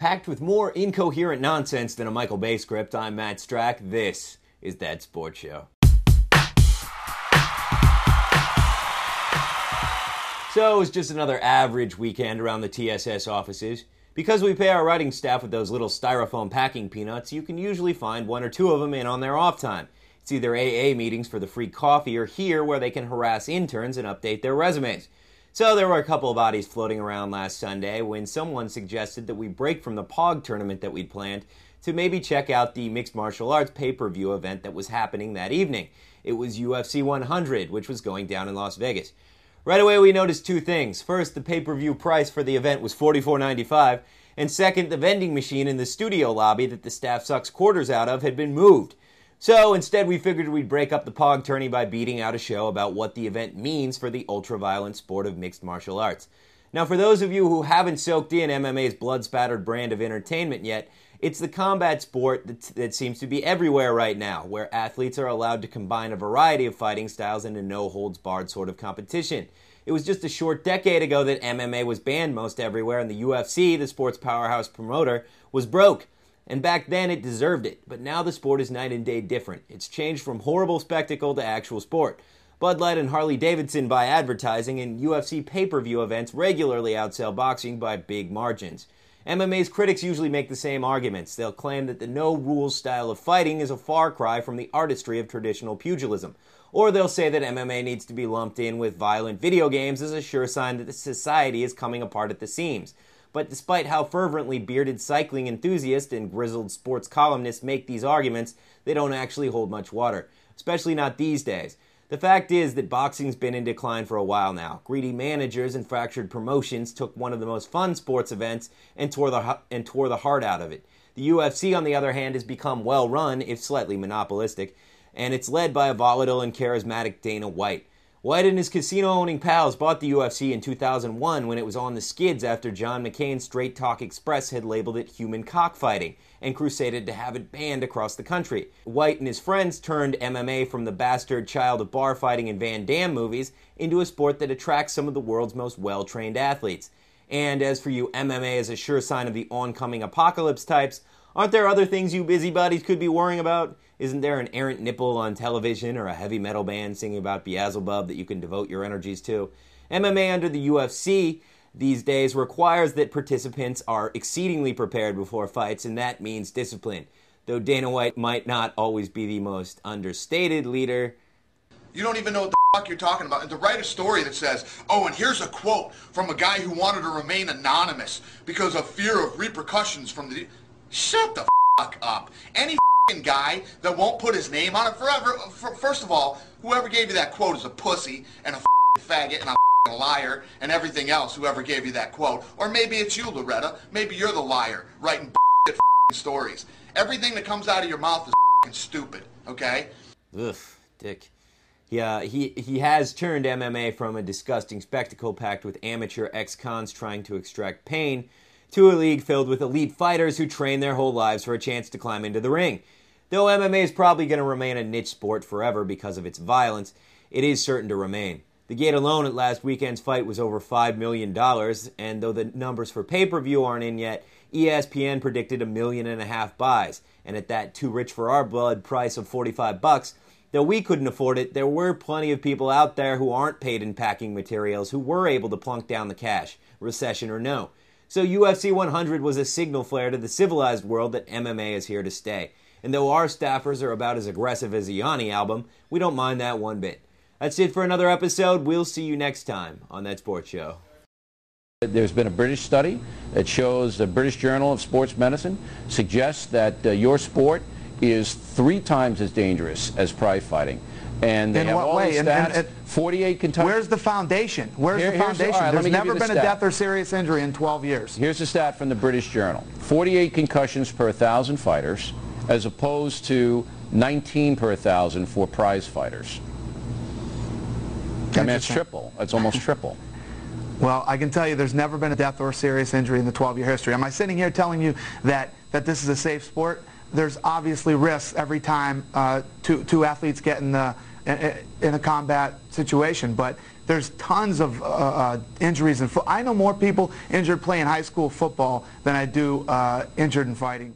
Packed with more incoherent nonsense than a Michael Bay script, I'm Matt Straq. This is That Sports Show. So it was just another average weekend around the TSS offices. Because we pay our writing staff with those little styrofoam packing peanuts, you can usually find one or two of them in on their off time. It's either AA meetings for the free coffee or here where they can harass interns and update their resumes. So there were a couple of bodies floating around last Sunday when someone suggested that we break from the POG tournament that we'd planned to maybe check out the mixed martial arts pay-per-view event that was happening that evening. It was UFC 100, which was going down in Las Vegas. Right away we noticed two things. First, the pay-per-view price for the event was $44.95, and second, the vending machine in the studio lobby that the staff sucks quarters out of had been moved. So instead we figured we'd break up the POG tourney by beating out a show about what the event means for the ultra-violent sport of mixed martial arts. Now for those of you who haven't soaked in MMA's blood-spattered brand of entertainment yet, it's the combat sport that seems to be everywhere right now, where athletes are allowed to combine a variety of fighting styles in a no-holds-barred sort of competition. It was just a short decade ago that MMA was banned most everywhere, and the UFC, the sports powerhouse promoter, was broke. And back then it deserved it, but now the sport is night and day different. It's changed from horrible spectacle to actual sport. Bud Light and Harley Davidson buy advertising, and UFC pay-per-view events regularly outsell boxing by big margins. MMA's critics usually make the same arguments. They'll claim that the no-rules style of fighting is a far cry from the artistry of traditional pugilism. Or they'll say that MMA needs to be lumped in with violent video games as a sure sign that the society is coming apart at the seams. But despite how fervently bearded cycling enthusiasts and grizzled sports columnists make these arguments, they don't actually hold much water, especially not these days. The fact is that boxing's been in decline for a while now. Greedy managers and fractured promotions took one of the most fun sports events and tore the heart out of it. The UFC, on the other hand, has become well-run, if slightly monopolistic, and it's led by a volatile and charismatic Dana White. White and his casino-owning pals bought the UFC in 2001 when it was on the skids after John McCain's Straight Talk Express had labeled it human cockfighting and crusaded to have it banned across the country. White and his friends turned MMA from the bastard child of bar fighting and Van Damme movies into a sport that attracts some of the world's most well-trained athletes. And as for you MMA as a sure sign of the oncoming apocalypse types, aren't there other things you busybodies could be worrying about? Isn't there an errant nipple on television or a heavy metal band singing about Beelzebub that you can devote your energies to? MMA under the UFC these days requires that participants are exceedingly prepared before fights, and that means discipline. Though Dana White might not always be the most understated leader. You don't even know what the fuck you're talking about. And to write a story that says, oh, and here's a quote from a guy who wanted to remain anonymous because of fear of repercussions from the... Shut the fuck up. Any guy that won't put his name on it forever. First of all, whoever gave you that quote is a pussy and a faggot and a liar and everything else, whoever gave you that quote. Or maybe it's you, Loretta. Maybe you're the liar writing stories. Everything that comes out of your mouth is stupid, okay? Ugh, dick. Yeah, he has turned MMA from a disgusting spectacle packed with amateur ex-cons trying to extract pain to a league filled with elite fighters who train their whole lives for a chance to climb into the ring. Though MMA is probably going to remain a niche sport forever because of its violence, it is certain to remain. The gate alone at last weekend's fight was over $5 million, and though the numbers for pay-per-view aren't in yet, ESPN predicted 1.5 million buys, and at that too rich for our blood price of $45, though we couldn't afford it, there were plenty of people out there who aren't paid in packing materials who were able to plunk down the cash, recession or no. So UFC 100 was a signal flare to the civilized world that MMA is here to stay. And though our staffers are about as aggressive as a Yanni album, we don't mind that one bit. That's it for another episode. We'll see you next time on That Sports Show. There's been a British study that shows the British Journal of Sports Medicine suggests that your sport is 3 times as dangerous as prize fighting. And they in have what all way? the stats, 48 Kentucky. Where's the foundation? Where's the foundation? Right, There's never been a death or serious injury in 12 years. Here's a stat from the British Journal. 48 concussions per 1,000 fighters, as opposed to 19 per 1,000 for prize fighters. I mean, that's triple. That's almost triple. Well, I can tell you there's never been a death or serious injury in the 12-year history. Am I sitting here telling you that this is a safe sport? There's obviously risks every time two athletes get in a combat situation, but There's tons of injuries in football. I know more people injured playing high school football than I do injured in fighting.